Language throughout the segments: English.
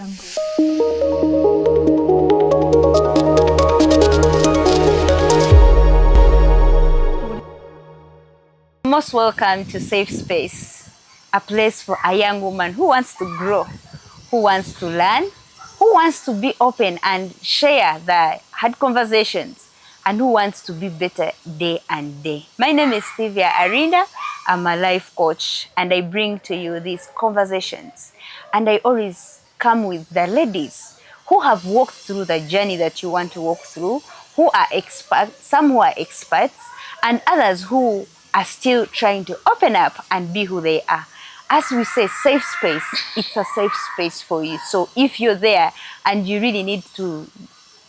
Most welcome to Safe Space, a place for a young woman who wants to grow, who wants to learn, who wants to be open and share the hard conversations, and who wants to be better day and day. My name is Sylivia Arinda. I'm a life coach, and I bring to you these conversations. And I always come with the ladies who have walked through the journey that you want to walk through, who are experts, some who are experts, and others who are still trying to open up and be who they are. As we say, safe space, it's a safe space for you. So if you're there and you really need to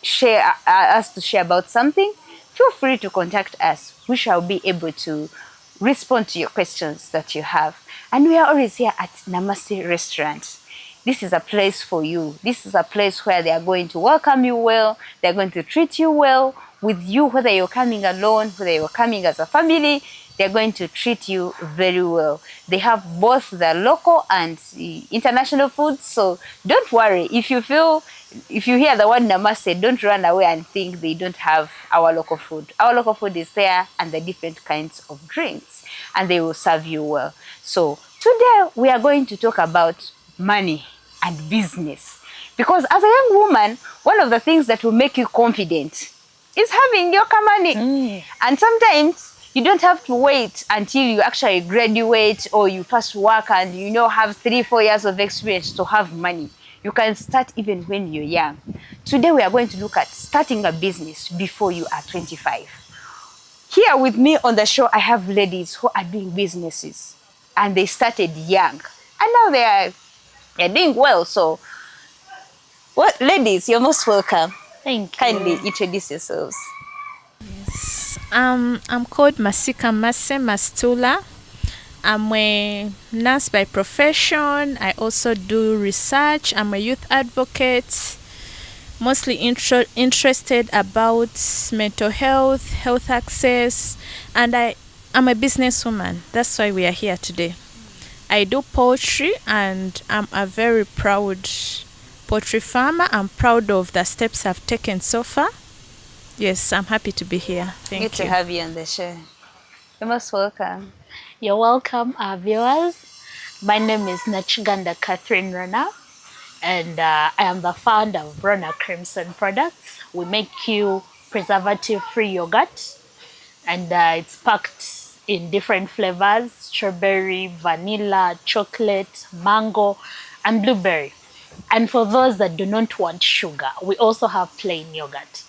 share us to share about something, feel free to contact us. We shall be able to respond to your questions that you have. And we are always here at Namaste Restaurant. This is a place for you. This is a place where they are going to welcome you well. They're going to treat you well with you, whether you're coming alone, whether you're coming as a family. They're going to treat you very well. They have both the local and the international foods, so don't worry. If you hear the word Namaste, don't run away and think they don't have our local food. Our local food is there, and the different kinds of drinks, and they will serve you well. So today we are going to talk about money and business, because as a young woman, one of the things that will make you confident is having your money. And sometimes you don't have to wait until you actually graduate or you first work and have 3-4 years of experience to have money. You can start even when you're young. Today we are going to look at starting a business before you are 25. Here with me on the show, I have ladies who are doing businesses, and they started young, and now they're doing well. So, ladies, you're most welcome. Thank you. Kindly introduce yourselves. I'm called Masika Mase Mastula. I'm a nurse by profession. I also do research. I'm a youth advocate, mostly interested about mental health, health access, and I'm a businesswoman. That's why we are here today. I do poultry, and I'm a very proud poultry farmer. I'm proud of the steps I've taken so far. Yes, I'm happy to be here. Thank you. Good to have you on the show. You're most welcome. You're welcome, our viewers. My name is Nachiganda Catherine Rona, and I am the founder of Rona Crimson Products. We make you preservative-free yogurt, and it's packed in different flavors: strawberry, vanilla, chocolate, mango, and blueberry. And for those that do not want sugar, we also have plain yogurt.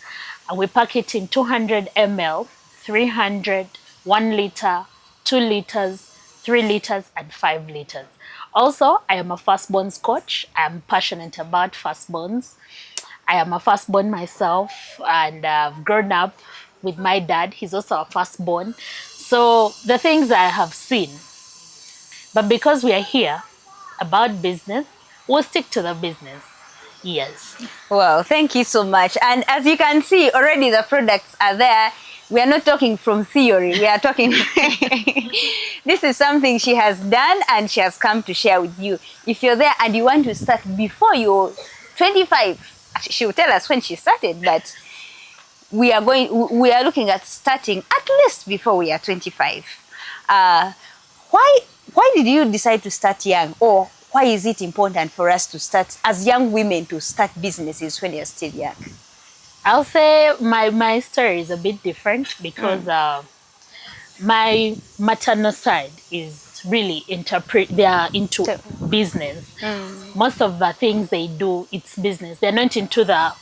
And we pack it in 200 ml, 300, 1 liter, 2 liters, 3 liters, and 5 liters. Also, I am a firstborns coach. I am passionate about firstborns. I am a firstborn myself, and I've grown up with my dad. He's also a firstborn. So the things I have seen. But because we are here about business, we'll stick to the business. Yes. Well, thank you so much. And as you can see, already the products are there. We are not talking from theory. We are talking. This is something she has done and she has come to share with you. If you're there and you want to start before you're 25, actually, she will tell us when she started, but we are looking at starting at least before we are 25. Why did you decide to start young, or why is it important for us to start, as young women, to start businesses when you're still young? I'll say my story is a bit different because my maternal side is really they are into business. Most of the things they do, it's business. They're not into the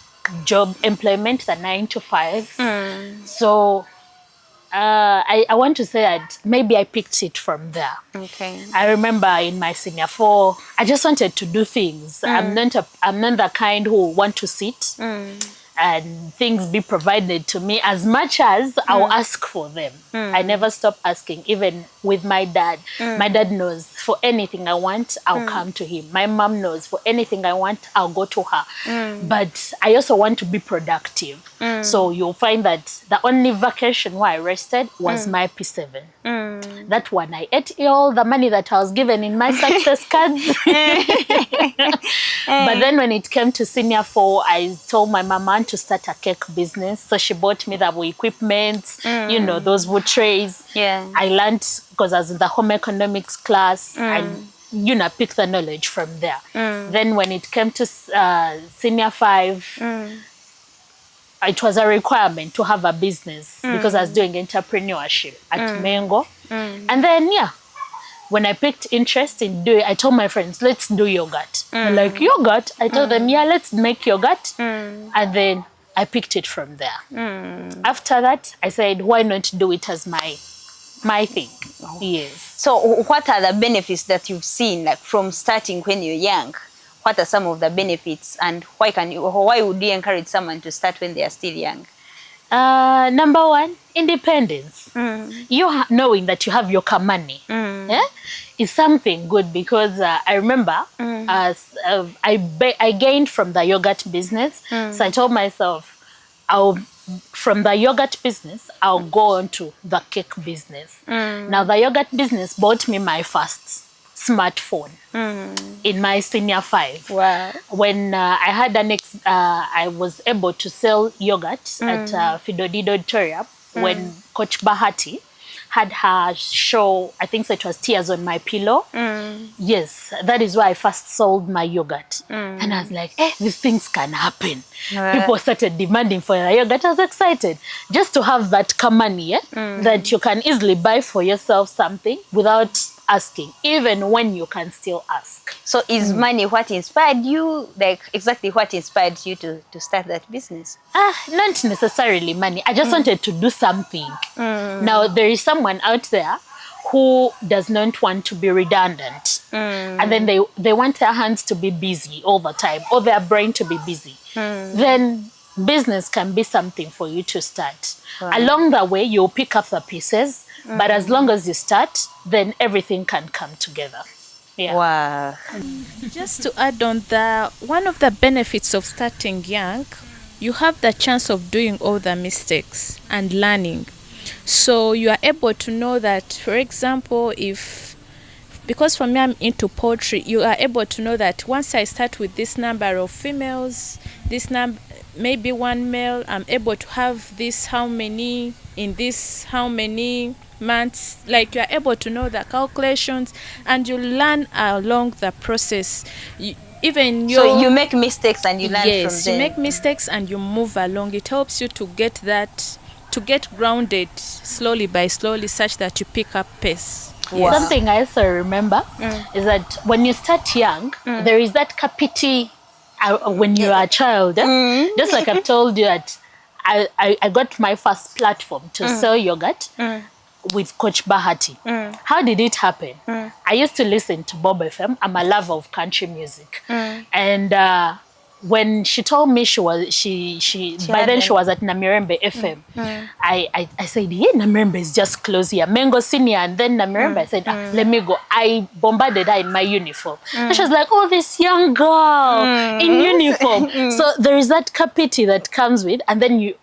job employment, the 9 to 5. So I want to say that maybe I picked it from there. Okay. I remember in my senior 4, I just wanted to do things. I'm not the kind who want to sit and things be provided to me as much as I'll ask for them. I never stop asking, even with my dad. My dad knows for anything I want, I'll come to him. My mom knows for anything I want, I'll go to her. But I also want to be productive. So you'll find that the only vacation where I rested was my P7. That one I ate all the money that I was given in my success cards. But then when it came to senior 4, I told my mama to start a cake business. So she bought me the equipment, you know, those wood trays. Yeah. I learned, because I was in the home economics class, I, you know, picked the knowledge from there. Then when it came to senior 5, it was a requirement to have a business because I was doing entrepreneurship at Mengo. And then, yeah, when I picked interest in doing, I told my friends, let's do yogurt. They're like, yogurt? I told them, yeah, let's make yogurt. And then I picked it from there. After that, I said, why not do it as my thing? Yes. So what are the benefits that you've seen, like from starting when you're young? What are some of the benefits, and why would you encourage someone to start when they are still young? Number 1, independence. You knowing that you have your money is something good, because I remember I gained from the yogurt business. So I told myself, from the yogurt business, I'll go on to the cake business. Now the yogurt business bought me my first smartphone in my senior 5. Wow. When I had I was able to sell yogurt at Fidodido Auditorium when Coach Bahati had her show. I think so it was Tears on My Pillow. Yes, that is why I first sold my yogurt. And I was like, these things can happen. People started demanding for the yogurt. I was excited just to have that money that you can easily buy for yourself something without asking, even when you can still ask. So is money what inspired you? Like exactly what inspired you to start that business? Not necessarily money. I just wanted to do something. Now there is someone out there who does not want to be redundant. And then they want their hands to be busy all the time, or their brain to be busy. Then business can be something for you to start. Along the way, you'll pick up the pieces, but as long as you start, then everything can come together. Yeah. Wow. Just to add on one of the benefits of starting young, you have the chance of doing all the mistakes and learning. So you are able to know that, for example, because for me I'm into poultry, you are able to know that once I start with this number of females, maybe 1 male, I'm able to have this how many in this how many months. Like you are able to know the calculations, and you learn along the process. So you make mistakes and you learn from them. Yes, you make mistakes and you move along. It helps you to get grounded slowly by slowly, such that you pick up pace. Wow. Something I also remember is that when you start young, there is that capacity when you are a child. Just like I've told you that I got my first platform to sell yogurt with Coach Bahati. How did it happen? I used to listen to Bob FM. I'm a lover of country music. And when she told me by then she was at Namirembe FM, I said, yeah, Namirembe is just close here. Mengo Senior and then Namirembe. I said, let me go. I bombarded her in my uniform. And she was like, oh, this young girl in uniform. So there is that capacity that comes with, and then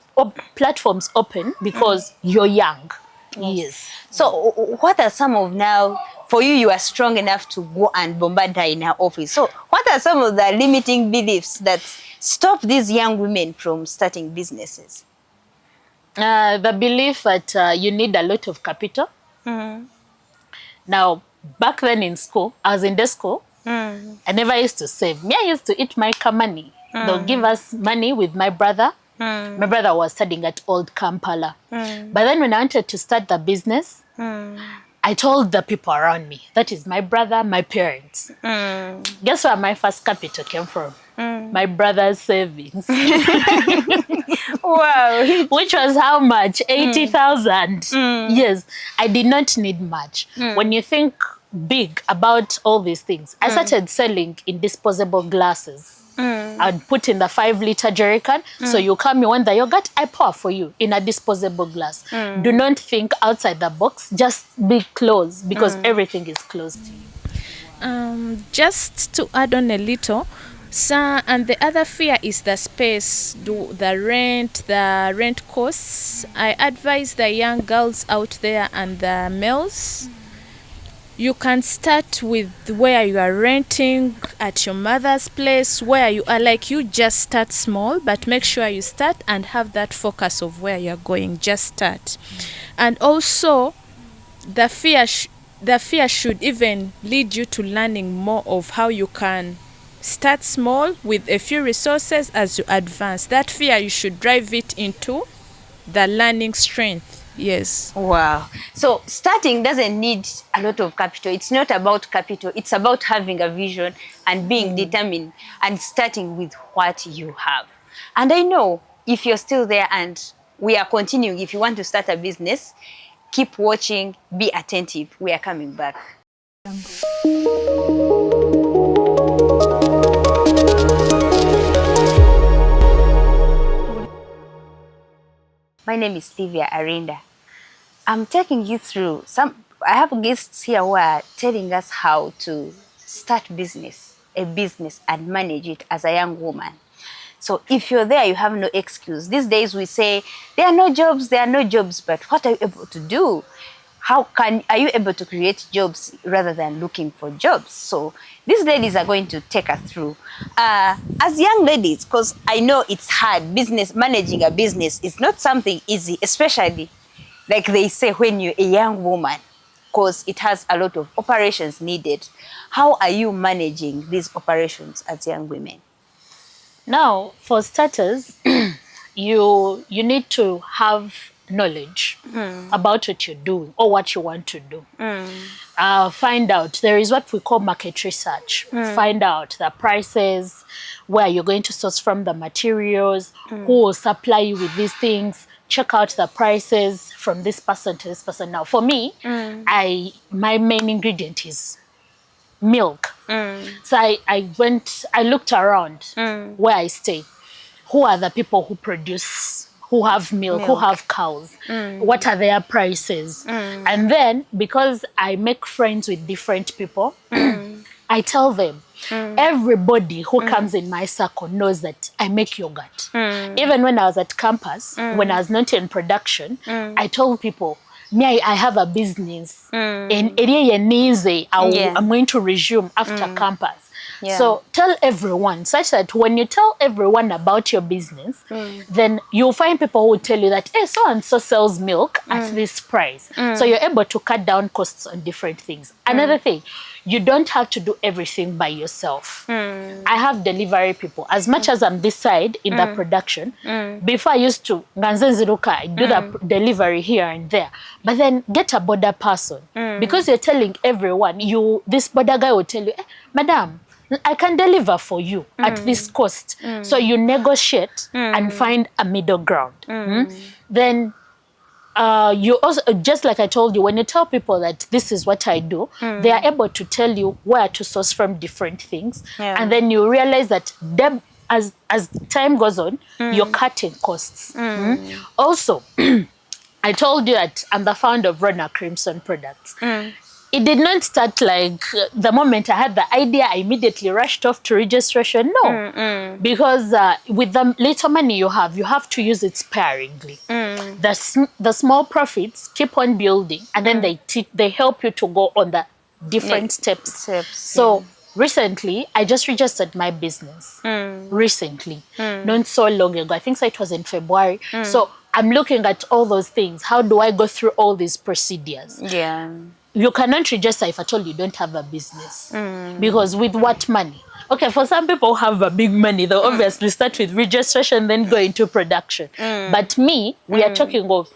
platforms open because you're young. Yes. So what are some of now, for you are strong enough to go and bombard her in her office. So what are some of the limiting beliefs that stop these young women from starting businesses? The belief that you need a lot of capital. Now, back then in school, I was in the school. I never used to save. I used to eat my money. They'll give us money with my brother. My brother was studying at Old Kampala. But then when I wanted to start the business, I told the people around me, that is my brother, my parents. Guess where my first capital came from? My brother's savings. Wow. Which was how much? 80,000. Yes, I did not need much. When you think big about all these things, I started selling in disposable glasses. I'd put in the 5-liter jerry can. So you come, you want the yogurt, I pour for you in a disposable glass. Do not think outside the box, just be close, because everything is closed. Just to add on a little, So, and the other fear is the space, the rent costs. I advise the young girls out there and the males, you can start with where you are renting at your mother's place, where you are, like, you just start small, but make sure you start and have that focus of where you're going. Just start. And also, the fear should even lead you to learning more of how you can start small with a few resources as you advance. That fear, you should drive it into the learning strength. Yes. Wow. So starting doesn't need a lot of capital. It's not about capital. It's about having a vision and being determined and starting with what you have. And I know if you're still there and we are continuing, if you want to start a business, keep watching, be attentive. We are coming back. My name is Sylivia Arinda. I'm taking you through I have guests here who are telling us how to start a business and manage it as a young woman. So if you're there, you have no excuse. These days we say, there are no jobs, but what are you able to do? Are you able to create jobs rather than looking for jobs? So these ladies are going to take us through. As young ladies, because I know it's hard, managing a business is not something easy, especially like they say when you're a young woman, because it has a lot of operations needed. How are you managing these operations as young women? Now, for starters, you need to have knowledge about what you're doing or what you want to do. Find out. There is what we call market research. Find out the prices, where you're going to source from the materials, who will supply you with these things. Check out the prices from this person to this person. Now, for me, my main ingredient is milk. So I looked around where I stay. Who are the people who produce, who have milk, who have cows? What are their prices? And then, because I make friends with different people, I tell them, everybody who comes in my circle knows that I make yogurt. Even when I was at campus, when I was not in production, I told people, me, I have a business in area Nize. I'm going to resume after campus. Yeah. So tell everyone, such that when you tell everyone about your business, then you'll find people who will tell you that, hey, so and so sells milk at this price. So you're able to cut down costs on different things. Another thing, you don't have to do everything by yourself. I have delivery people. As much as I'm this side in the production, before I used to I do the delivery here and there. But then get a border person. Because you're telling everyone, this border guy will tell you, hey, madam, I can deliver for you at this cost. So you negotiate and find a middle ground. Then you also, just like I told you, when you tell people that this is what I do, they are able to tell you where to source from different things. And then you realize that as time goes on, you're cutting costs. Also, I told you that I'm the founder of Runner Crimson Products. It did not start like the moment I had the idea, I immediately rushed off to registration. No, because with the little money you have to use it sparingly. The small profits keep on building, and then they help you to go on the different steps. So recently, I just registered my business. Recently, not so long ago. I think so it was in February. So I'm looking at all those things. How do I go through all these procedures? Yeah. You cannot register if at all you don't have a business. Because with what money? Okay, for some people who have a big money, they'll obviously start with registration, then go into production. But me, we are talking of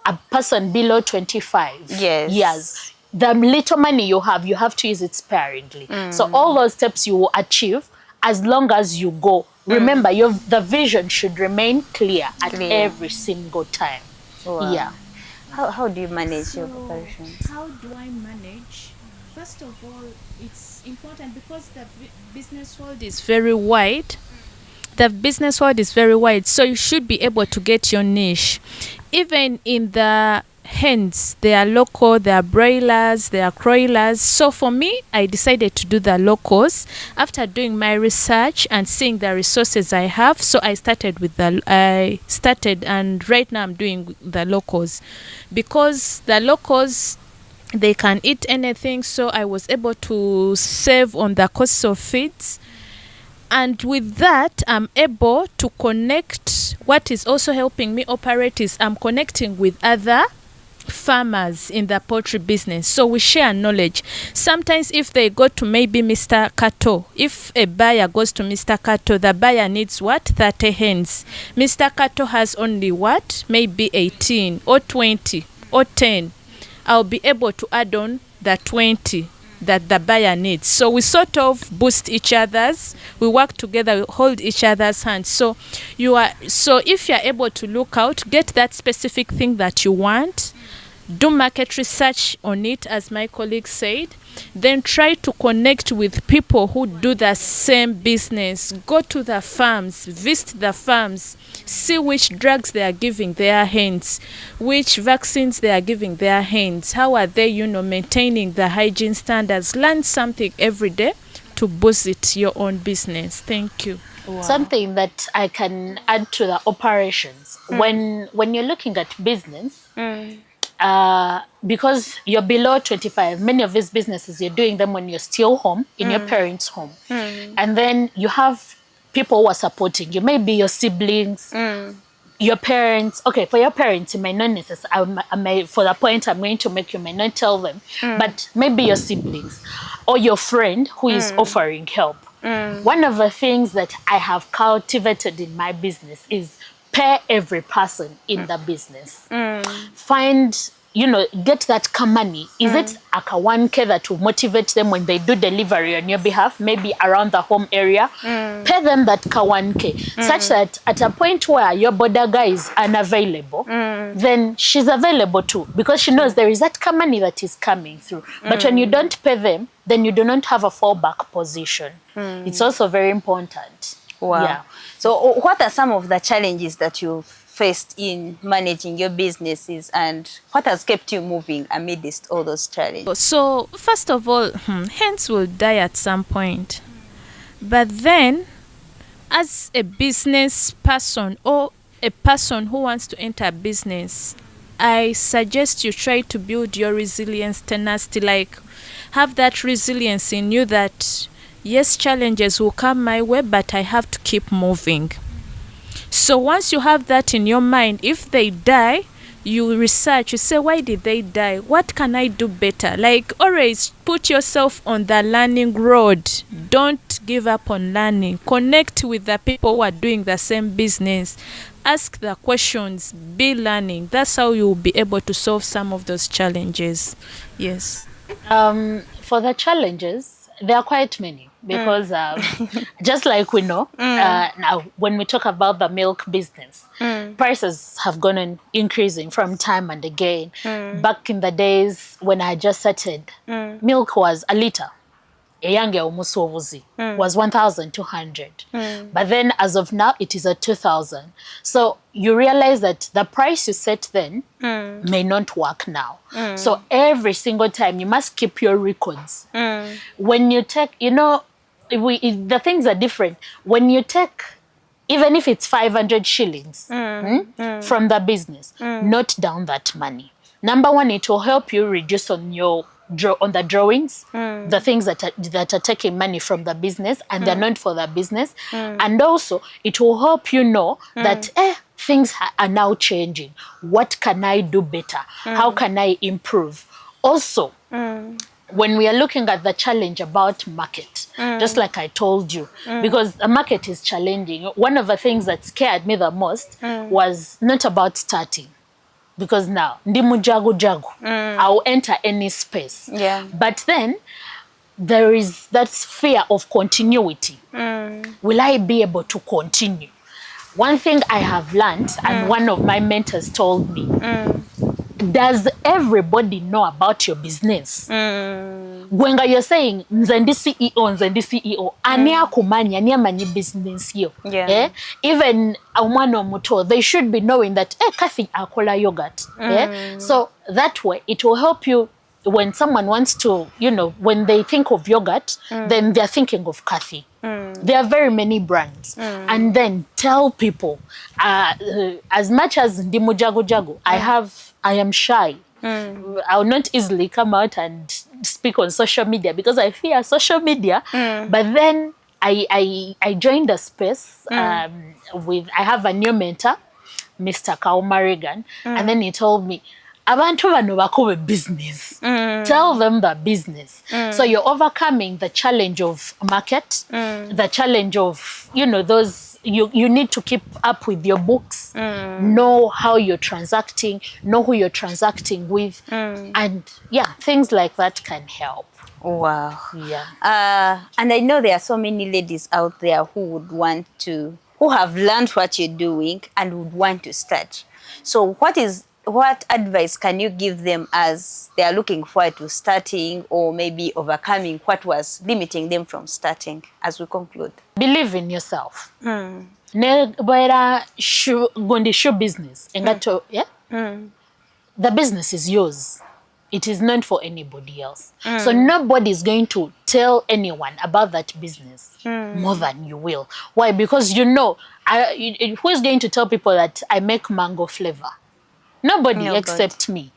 a person below 25 years. The little money you have to use it sparingly. So all those steps you will achieve as long as you go. Remember, the vision should remain clear at every single time. Wow. Yeah. How do you manage your operations? How do I manage? First of all, it's important because the business world is very wide. So you should be able to get your niche. Even in the hens. They are local, they are broilers, they are croilers. So for me, I decided to do the locals after doing my research and seeing the resources I have. So I started and right now I'm doing the locals because the locals, they can eat anything. So I was able to save on the cost of feeds. And with that, I'm able to connect. What is also helping me operate is I'm connecting with other farmers in the poultry business. So we share knowledge. Sometimes if they go to maybe Mr. Kato, if a buyer goes to Mr. Kato, the buyer needs what? 30 hens. Mr. Kato has only what? Maybe 18 or 20 or 10. I'll be able to add on the 20 that the buyer needs. So we sort of boost each other's, we work together, we hold each other's hands. So if you're able to look out, get that specific thing that you want, do market research on it, as my colleague said, then try to connect with people who do the same business. Go to the farms, visit the farms, see which drugs they are giving their hens, which vaccines they are giving their hens, how are they, maintaining the hygiene standards. Learn something every day to boost your own business. Thank you. Wow. Something that I can add to the operations, when you're looking at business, because you're below 25, many of these businesses, you're doing them when you're still home, in your parents' home. And then you have people who are supporting you, maybe your siblings, your parents. Okay, for your parents, you may not necessarily, for the point I'm going to make, you may not tell them, but maybe your siblings or your friend who is offering help. One of the things that I have cultivated in my business is pay every person in the business. Find, get that money. Is it a 1K that will motivate them when they do delivery on your behalf, maybe around the home area? Pay them that 1K, such that at a point where your border guy is unavailable, then she's available too, because she knows there is that money that is coming through. But when you don't pay them, then you do not have a fallback position. It's also very important. Wow. Yeah. So what are some of the challenges that you've faced in managing your businesses, and what has kept you moving amidst all those challenges? So first of all, hens will die at some point. But then, as a business person or a person who wants to enter a business, I suggest you try to build your resilience, tenacity, like have that resilience in you that yes, challenges will come my way, but I have to keep moving. So once you have that in your mind, if they die, you research, you say, why did they die? What can I do better? Like, always put yourself on the learning road. Don't give up on learning. Connect with the people who are doing the same business. Ask the questions, be learning. That's how you will be able to solve some of those challenges. Yes. For the challenges, there are quite many. Because just like we know, now when we talk about the milk business, prices have gone on increasing from time and again. Back in the days when I just started, milk was a liter. Eyange umusovuzi was 1,200. But then as of now, it is at 2,000. So you realize that the price you set then may not work now. So every single time you must keep your records. When you take, the things are different. When you take, even if it's 500 shillings from the business, note down that money. Number one, it will help you reduce on the drawings, the things that are taking money from the business and they're not for the business. And also, it will help you know that things are now changing. What can I do better? How can I improve? Also, when we are looking at the challenge about market, just like I told you, because the market is challenging, one of the things that scared me the most was not about starting. Because now, ndimu jagu jagu, I'll enter any space. Yeah. But then, there is that fear of continuity. Will I be able to continue? One thing I have learned, and one of my mentors told me, does everybody know about your business? When you're saying nze ndi CEO, nze ndi CEO, ani akumanya, ani amanyi business yo. Even omwana omuto, they should be knowing that Kathy akola yogurt. So that way it will help you when someone wants to, you know, when they think of yogurt, then they're thinking of Kathy. There are very many brands. And then tell people, as much as ndi mujago jago, I am shy. I'll not easily come out and speak on social media because I fear social media. But then I joined a space I have a new mentor, Mr. Kauma Regan, and then he told me, abantu bano bakobe business. Tell them the business. So you're overcoming the challenge of market, the challenge of, you know, those, you need to keep up with your books, know how you're transacting, know who you're transacting with, and yeah, things like that can help. Wow. Yeah. And I know there are so many ladies out there who would want to, who have learned what you're doing and would want to start. So what advice can you give them as they are looking forward to starting or maybe overcoming what was limiting them from starting as we conclude? Believe in yourself. Nebwera gondi show business. Engato, yeah? The business is yours. It is not for anybody else. So nobody is going to tell anyone about that business more than you will. Why? Because you know, who is going to tell people that I make mango flavor? Nobody except me.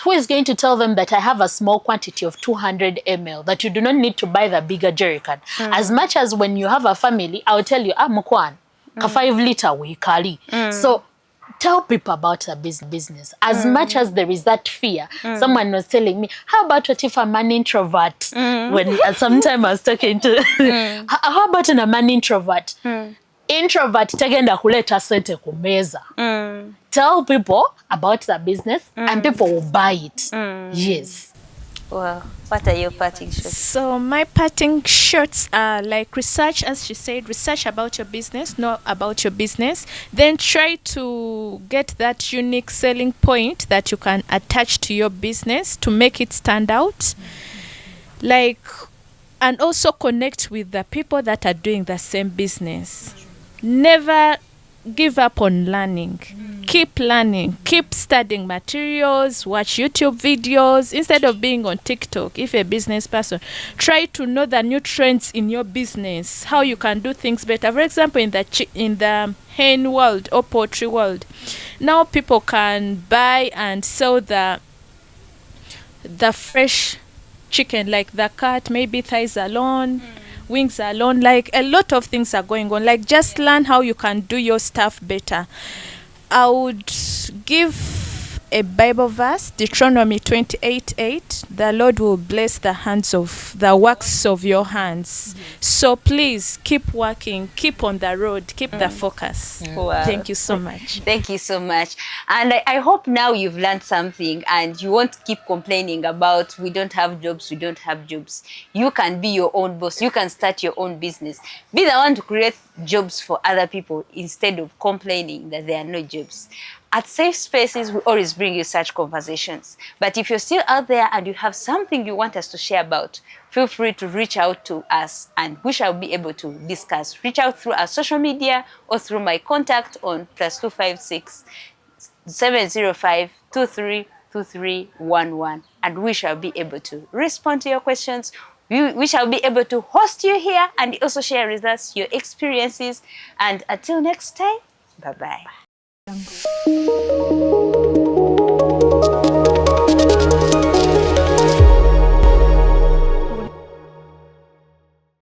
Who is going to tell them that I have a small quantity of 200 ml, that you do not need to buy the bigger jerrycan? As much as when you have a family, I'll tell you, mukwan, ka 5 liter we kali. So tell people about the business. As much as there is that fear, someone was telling me, how about what if I'm an introvert? When sometime I was talking to, how about a man introvert? Introvert tagenda kuleta sente kumeza. Tell people about the business and people will buy it. Yes. Well, what are your parting shots? So my parting shots are like research, as she said, research about your business, know about your business. Then try to get that unique selling point that you can attach to your business to make it stand out. Like, and also connect with the people that are doing the same business. Never give up on learning. Keep learning, keep studying materials, watch YouTube videos instead of being on TikTok. If a business person, try to know the new trends in your business, how you can do things better. For example, in the hen world or poultry world, now people can buy and sell the fresh chicken, like the cut, maybe thighs alone, wings alone, like a lot of things are going on. Like, just learn how you can do your stuff better. I would give a Bible verse, Deuteronomy 28:8. The Lord will bless the works of your hands. So please keep working, keep on the road, keep the focus. Wow. Thank you so much. Thank you so much. And I hope now you've learned something and you won't keep complaining about we don't have jobs. You can be your own boss. You can start your own business. Be the one to create jobs for other people instead of complaining that there are no jobs. At Safe Spaces, we always bring you such conversations. But if you're still out there and you have something you want us to share about, feel free to reach out to us and we shall be able to discuss. Reach out through our social media or through my contact on +256 705 232311 and we shall be able to respond to your questions. We shall be able to host you here and also share with us your experiences. And until next time, bye-bye.